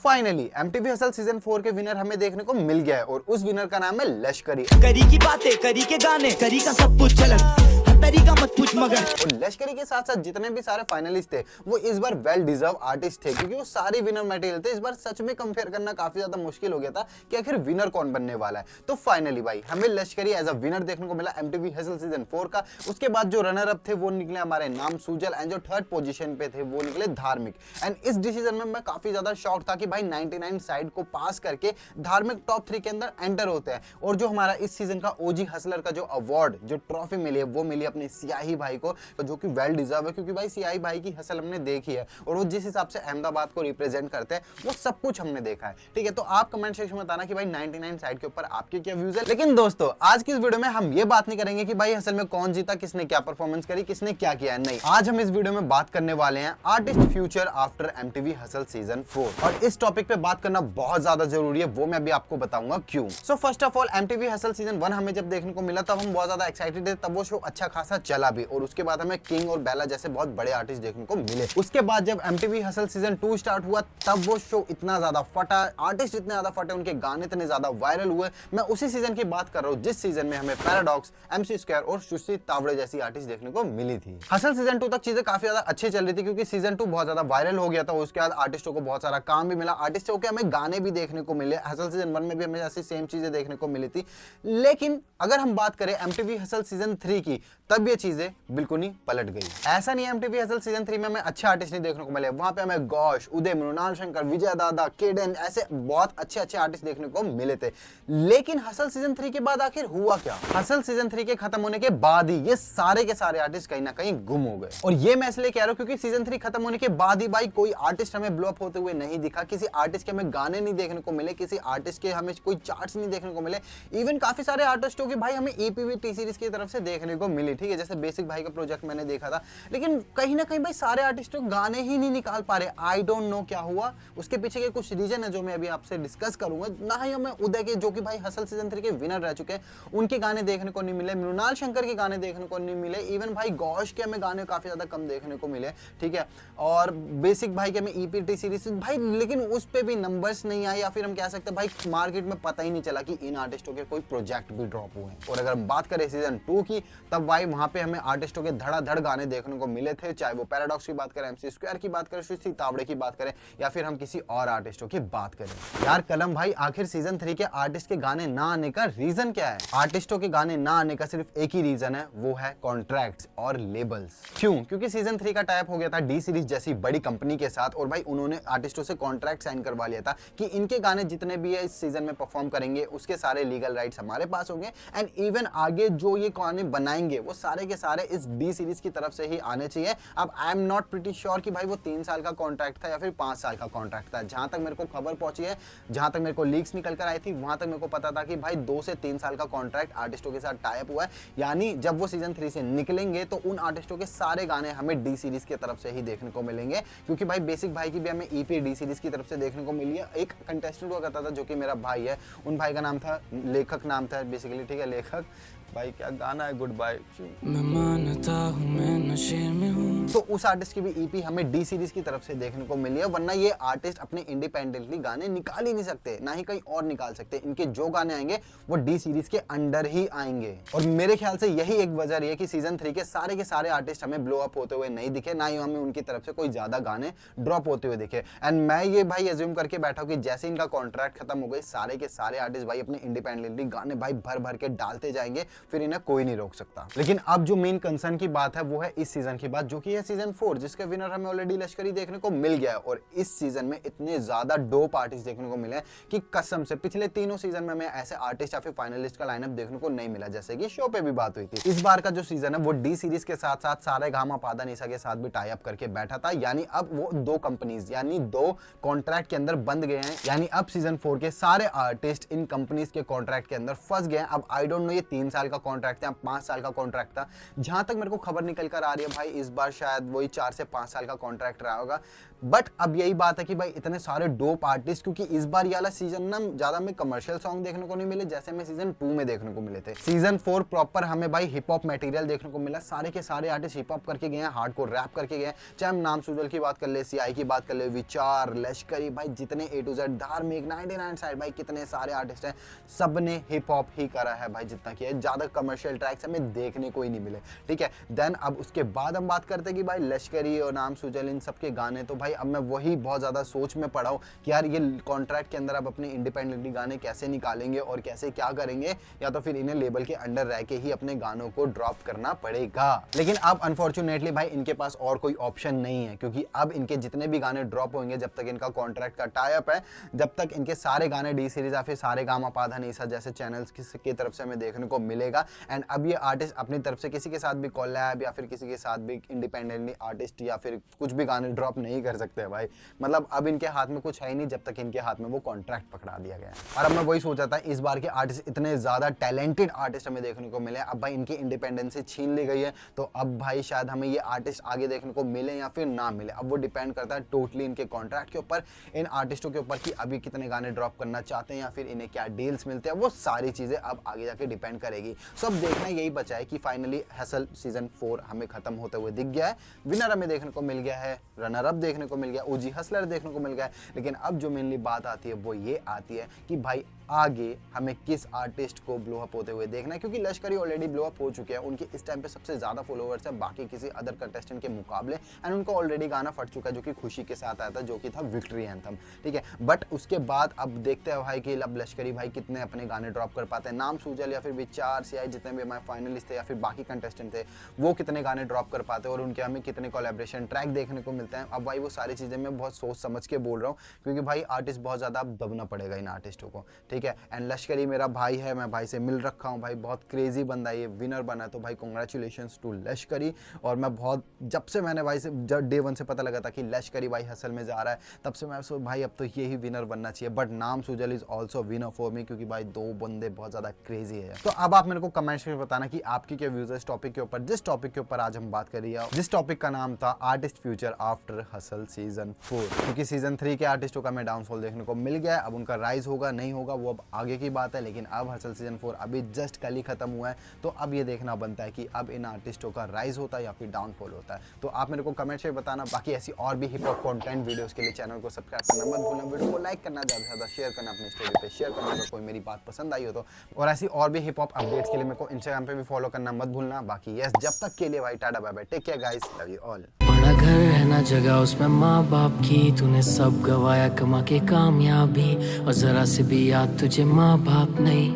Finally MTV hustle season 4 के winner हमें देखने को मिल गया है और उस विनर का नाम है लश्करी। करी की बातें, करी के गाने, करी का सब कुछ चलन, तरीका मत पूछ मगर। और लश्करी के साथ साथ जितने भी सारे फाइनलिस्ट थे वो इस बार वेल डिजर्व आर्टिस्ट थे, क्योंकि वो सारे विनर मटेरियल थे। इस बार सच में कंपेयर करना काफी ज्यादा मुश्किल हो गया था कि आखिर विनर कौन बनने वाला है। तो फाइनली भाई हमें लश्करी एज अ विनर देखने को मिला एमटीवी हसल सीजन 4 का। उसके बाद जो रनर अप थे वो निकले हमारे नाम सूजल एंड जो थर्ड पोजीशन पे थे वो निकले धार्मिक। एंड इस डिसीजन में मैं काफी ज्यादा शॉक था कि भाई 99 साइड को पास करके धार्मिक टॉप 3 के अंदर एंटर होते हैं। और जो हमारा इस सीजन का ओजी हसलर का जो अवार्ड, जो ट्रॉफी मिली है वो मिली अपने सियाही भाई को, जो कि वेल डिजर्व है, क्योंकि भाई सियाही भाई की हसल हमने देखी है और वो जिस हिसाब से अहमदाबाद को रिप्रेजेंट करते हैं वो सब कुछ हमने देखा है। ठीक है, तो आप कमेंट सेक्शन में बताना कि भाई 99 साइड के ऊपर आपके क्या व्यूज है। लेकिन दोस्तों आज की इस वीडियो में हम ये बात नहीं करेंगे कि भाई हसल में कौन जीता, किसने क्या परफॉर्मेंस करी, किसने क्या किया। नहीं, आज हम इस वीडियो में बात करने वाले हैं artist future after MTV hustle season 4 और इस टॉपिक पे बात करना बहुत ज्यादा जरूरी है, वो मैं अभी आपको बताऊंगा क्यों। So first of all MTV hustle season 1 हमें जब देखने को मिला तब हम बहुत ज्यादा एक्साइटेड थे, तब वो शो अच्छा खासा चला भी और उसके बाद हमें किंग और बेला जैसे बहुत बड़े आर्टिस्ट देखने को मिले। उसके बाद जब एमटीवी हसल सीजन 2 स्टार्ट हुआ तब वो शो इतना ज्यादा फटा, आर्टिस्ट इतने ज्यादा फटे, उनके गाने इतने ज्यादा वायरल हुए। मैं उसी सीजन की बात कर रहा हूँ जिस सीजन में हमें पैराडॉक्स, एमसी स्क्वायर और सुश्री तावड़े जैसी आर्टिस्ट देखने को मिली थी। हसल सीजन 2 तक चीजें काफी ज्यादा अच्छी चल रही थी क्योंकि सीजन 2 बहुत ज्यादा वायरल हो गया था। उसके बाद आर्टिस्टों को बहुत सारा काम भी मिला, आर्टिस्टों के हमें गाने भी देखने को मिले। हसल सीजन 1 में भी हमें ऐसी सेम चीजें देखने को मिली थी। लेकिन अगर हम बात करें एमटीवी हसल सीजन 3 की, तब ये चीजें बिल्कुल ही पलट गई। ऐसा नहीं है एमटीवी हसल सीजन 3 में हमें अच्छे आर्टिस्ट नहीं देखने को मिले, वहां पे हमें गौश, उदय, मृणाल शंकर, विजय दादा, केडन ऐसे बहुत अच्छे आर्टिस्ट देखने को मिले थे। लेकिन हसल सीजन 3 के बाद आखिर हुआ क्या? हसल सीजन 3 के खत्म होने के बाद ही ये सारे के सारे आर्टिस्ट कहीं ना कहीं गुम हो गए। और ये मैं इसलिए कह रहा हूं क्योंकि सीजन 3 खत्म होने के बाद ही भाई कोई आर्टिस्ट हमें ब्लो अप होते हुए नहीं दिखा, किसी आर्टिस्ट के हमें गाने नहीं देखने को मिले, किसी आर्टिस्ट के हमें कोई चार्ट्स नहीं देखने को मिले। इवन काफी सारे आर्टिस्टों के भाई हमें ईपीवी टी सीरीज की तरफ से देखने को मिली। ठीक है, जैसे बेसिक भाई का प्रोजेक्ट मैंने देखा था, लेकिन कहीं ना कहीं भाई सारे आर्टिस्टों गाने ही नहीं निकाल पा रहे। आई डोंट नो क्या हुआ, उसके पीछे के कुछ रीजन है जो मैं अभी आपसे डिस्कस करूंगा। ना ही हमें उदय के, जो कि भाई हसल सीजन 3 के विनर रह चुके हैं, उनके गाने देखने को नहीं मिले, मृणाल शंकर के गाने देखने को नहीं मिले, इवन भाई गौश के हमें गाने काफी ज्यादा कम देखने को मिले। ठीक है, और बेसिक भाई के हमें ईपीटी सीरीज भाई, लेकिन उस पे भी नंबर्स नहीं आए, या फिर हम कह सकते हैं भाई मार्केट में पता ही नहीं चला कि इन आर्टिस्टों के कोई प्रोजेक्ट भी ड्रॉप हुए हैं। और अगर हम बात करें सीजन 2 की, तब भाई वहां पे हमें आर्टिस्टों के धड़ाधड़ गाने देखने को मिले थे, चाहे वो पैराडॉक्स की बात करें, एमसी स्क्वायर की बात करें, सुश्री तावड़े की बात करें, या फिर हम किसी और आर्टिस्टों की बात करें। यार कलम भाई, आखिर सीजन 3 के आर्टिस्ट के गाने ना आने का रीजन क्या है? आर्टिस्टों के गाने ना आने का सिर्फ एक ही रीजन है, वो है कॉन्ट्रैक्ट्स और लेबल्स। क्यों? क्योंकि सीजन 3 का टाइप हो गया था डी सीरीज जैसी बड़ी कंपनी के साथ और भाई उन्होंने आर्टिस्टों से कॉन्ट्रैक्ट साइन करवा लिया था कि इनके गाने जितने भी है इस सीजन में परफॉर्म करेंगे उसके सारे लीगल राइट्स हमारे पास होंगे एंड इवन आगे जो ये गाने बनाएंगे वो सारे के सारे इस डी सीरीज की तरफ से ही आने चाहिए। अब I am not pretty sure कि भाई वो 3 साल का कॉन्ट्रैक्ट था या फिर 5 साल का कॉन्ट्रैक्ट था। जहां तक मेरे को खबर पहुंची है, जहां तक मेरे को लीक्स निकल कर आई थी, वहां तक मेरे को पता था कि भाई 2 से 3 साल का कॉन्ट्रैक्ट आर्टिस्टों के साथ टाई अप हुआ है। यानी जब वो सीजन 3 से निकलेंगे तो उन आर्टिस्टों के सारे गाने हमें डी सीरीज की तरफ से ही देखने को मिलेंगे, क्योंकि भाई बेसिक भाई की भी हमें ईपी डी सीरीज की तरफ से देखने को मिली है। एक कंटेस्टेंट हुआ करता था जो कि मेरा भाई है, उन भाई का नाम था लेखक, नाम था बेसिकली। ठीक है, लेखक भाई क्या गाना है, गुड बाय। मैं मानता हूं मैं नशे में हूं। तो उस आर्टिस्ट की भी ईपी हमें डी सीरीज की तरफ से देखने को मिली है, वरना ये आर्टिस्ट अपने इंडिपेंडेंटली गाने निकाल ही नहीं सकते, ना ही कहीं और निकाल सकते। इनके जो गाने आएंगे वो डी सीरीज के अंडर ही आएंगे। और मेरे ख्याल से यही एक वजह रही है कि सीजन 3 के सारे आर्टिस्ट हमें ब्लो अप होते हुए नहीं दिखे, ना ही हमें उनकी तरफ से कोई ज्यादा गाने ड्रॉप होते हुए दिखे। एंड मैं ये भाई एज्यूम करके बैठा हूं कि जैसे इनका कॉन्ट्रैक्ट खत्म हो गए, सारे के सारे आर्टिस्ट भाई अपने इंडिपेंडेंटली गाने भाई भर भर के डालते जाएंगे, फिर इन्हें कोई नहीं रोक सकता। लेकिन अब जो मेन कंसर्न की बात है वो है इस सीजन की बात, जो कि है सीजन 4, जिसके विनर हमें ऑलरेडी लश्करी देखने को मिल गया है। और इस सीजन में इतने ज्यादा डोप आर्टिस्ट देखने को मिले कि कसम से पिछले तीनों सीजन में हमें ऐसे आर्टिस्ट या फिर फाइनलिस्ट का लाइनअप देखने को नहीं मिला, जैसे कि शो पे भी बात हुई थी। इस बार का जो सीजन है वो डी सीरीज के साथ साथ सारे गामा पादा निशा के साथ भी टाई अप करके बैठा था। यानी अब वो 2 कंपनीज यानी 2 कॉन्ट्रैक्ट के अंदर बंद गए हैं। यानी अब सीजन 4 के सारे आर्टिस्ट इन कंपनीज के कॉन्ट्रैक्ट के अंदर फंस गए हैं। अब आई डोंट नो ये 3 साल का कॉन्ट्रैक्ट था, 5 साल का कॉन्ट्रैक्ट था। जहां तक मेरे को खबर निकल कर आ रही है भाई, इस बार शायद वही 4 से 5 साल का कॉन्ट्रैक्ट रहा होगा। बट अब यही बात है कि भाई इतने सारे डोप आर्टिस्ट, क्योंकि इस बार ये वाला सीजन ना ज्यादा हमें कमर्शियल सॉन्ग देखने को नहीं मिले जैसे हमें सीजन 2 में देखने को मिले थे। सीजन 4 प्रॉपर हमें भाई हिप हॉप मटेरियल देखने को मिला, सारे के सारे आर्टिस्ट हिप हॉप करके गए हैं, हार्डकोर रैप करके गए हैं, चाहे हम नाम सुजल की बात कर ले, सीआई की बात कर ले, विचार, लश्करी, भाई जितने A to Z, धार्मिक, 99 साइड, भाई कितने सारे आर्टिस्ट हैं, सब ने हिप हॉप ही करा है भाई जितना किया है, ज्यादा कमर्शियल ट्रैक्स हमें देखने को ही नहीं मिले। ठीक है, देन अब उसके बाद हम बात करते हैं कि भाई लश्करी और नाम सुजल इन सब के गाने, तो भाई अब मैं वही बहुत ज्यादा सोच में पड़ा हूं कि यार ये कॉन्ट्रैक्ट के अंदर अब अपने इंडिपेंडेंटली गाने कैसे निकालेंगे और कैसे क्या करेंगे, या तो फिर इन्हें लेबल के अंडर रह के ही अपने गानों को ड्रॉप करना पड़ेगा। लेकिन अब अनफॉर्चुनेटली भाई इनके पास और कोई ऑप्शन नहीं है, क्योंकि अब इनके जितने भी गाने ड्रॉप होंगे, जब तक इनका कॉन्ट्रैक्ट का टाई अप है, जब तक इनके सारे गाने डी सीरीज या फिर सारे गामा पाधा निसा जैसे चैनल्स की तरफ से हमें देखने को मिलेगा। एंड अब ये आर्टिस्ट अपनी तरफ से किसी के साथ भी कोलैब या फिर किसी के साथ भी इंडिपेंडेंटली आर्टिस्ट या फिर कुछ भी गाने ड्रॉप नहीं कर सकते भाई। मतलब अब इनके हाथ में कुछ है ही नहीं जब तक इनके हाथ में वो कॉन्ट्रैक्ट पकड़ा दिया गया है। और अब मैं वही सोचा था, इस बार के आर्टिस्ट इतने ज्यादा टैलेंटेड आर्टिस्ट हमें देखने को मिले, अब भाई इनकी इंडिपेंडेंसी छीन ली गई है, तो अब भाई शायद हमें ये आर्टिस्ट आगे देखने को मिले या फिर ना मिले। अब वो डिपेंड करता है टोटली इनके कॉन्ट्रैक्ट के ऊपर, इन आर्टिस्टों के ऊपर कि अभी कितने गाने ड्रॉप करना चाहते हैं या फिर इन्हें क्या डील्स मिलते हैं, वो सारी चीजें अब आगे जाके डिपेंड करेगी। सो अब देखना यही बचा है कि फाइनली हसल सीजन 4 हमें खत्म होते हुए दिख गया है, विनर हमें देखने को मिल गया है, रनर अप देखने को मिल गया, ओजी हसलर देखने को मिल गया है। लेकिन अब जो मेनली बात आती है वो ये आती है कि भाई आगे हमें किस आर्टिस्ट को ब्लो अप होते हुए देखना है, क्योंकि लश्करी ऑलरेडी ब्लो अप हो चुके हैं, उनके इस टाइम पे सबसे ज्यादा फॉलोअर्स है बाकी किसी अदर कंटेस्टेंट के मुकाबले, एंड उनको ऑलरेडी गाना फट चुका है जो कि खुशी के साथ आया था, जो कि था विक्ट्री एंथम। ठीक है, बट उसके बाद अब देखते हैं भाई कि अब लश्करी भाई कितने अपने गाने ड्रॉप कर पाते हैं, नाम सूजल या फिर विचार सीआई जितने भी हमारे फाइनलिस्ट थे या फिर बाकी कंटेस्टेंट थे वो कितने गाने ड्रॉप कर पाते हैं और उनके हमें कितने कोलैबोरेशन ट्रैक देखने को मिलते हैं। अब भाई वो सारी चीजें मैं बहुत सोच समझ के बोल रहा हूँ, क्योंकि भाई आर्टिस्ट बहुत ज्यादा दबना पड़ेगा इन आर्टिस्टों को। ठीक है, एंड लश्करी मेरा भाई है, मैं भाई से मिल रखा हूँ, भाई बहुत क्रेजी बंदा है, ये विनर बना, तो भाई कांग्रेचुलेशंस टू लश्करी। और मैं बहुत जब से मैंने भाई से जब डे 1 से पता लगा था कि लश्करी भाई हसल में जा रहा है, तब से मैं भाई अब तो यही विनर बनना चाहिए। बट नाम Sujal is also winner for me, क्योंकि भाई दो बंदे बहुत ज्यादा क्रेजी है। तो अब आप मेरे को कमेंट्स में बताना कि आपकी क्या व्यूज है इस टॉपिक के ऊपर, जिस टॉपिक के ऊपर आज हम बात कर रही है, जिस टॉपिक का नाम था artist future after hustle season 4। क्योंकि सीजन 3 के आर्टिस्टों का हमें डाउनफॉल देखने को मिल गया है, अब उनका राइज होगा नहीं होगा वो अब आगे की बात है, लेकिन अब हसल सीजन 4 अभी जस्ट कल ही खत्म हुआ है, तो अब ये देखना बनता है कि अब इन आर्टिस्टों का राइज होता है या फिर डाउनफॉल होता है। तो आप मेरे को कमेंट में बताना। बाकी ऐसी और भी हिप हॉप कंटेंट वीडियोस के लिए चैनल को सब्सक्राइब करना मत भूलना, वीडियो को लाइक करना, ज़्यादा से ज़्यादा शेयर करना, अपनी स्टोरी पे शेयर करना अगर कोई मेरी बात पसंद आई हो तो। और ऐसी और भी हिप हॉप अपडेट्स के लिए मेरे को इंस्टाग्राम पे भी फॉलो करना मत भूलना। बाकी यस, जब तक के लिए भाई tata bye bye, take care guys, love you all. बड़ा घर है ना जगह उसमें माँ बाप की, तूने सब गवाया कमा के कामयाबी, और जरा से भी याद तुझे माँ बाप नहीं।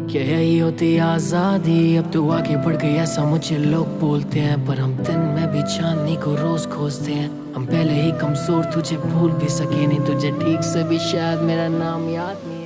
क्या यही होती आजादी, अब तू आगे बढ़ गई ऐसा मुझे लोग बोलते हैं, पर हम दिन में भी चांदनी को रोज खोजते हैं। हम पहले ही कमजोर, तुझे भूल भी सके नहीं, तुझे ठीक से भी शायद मेरा नाम याद नहीं।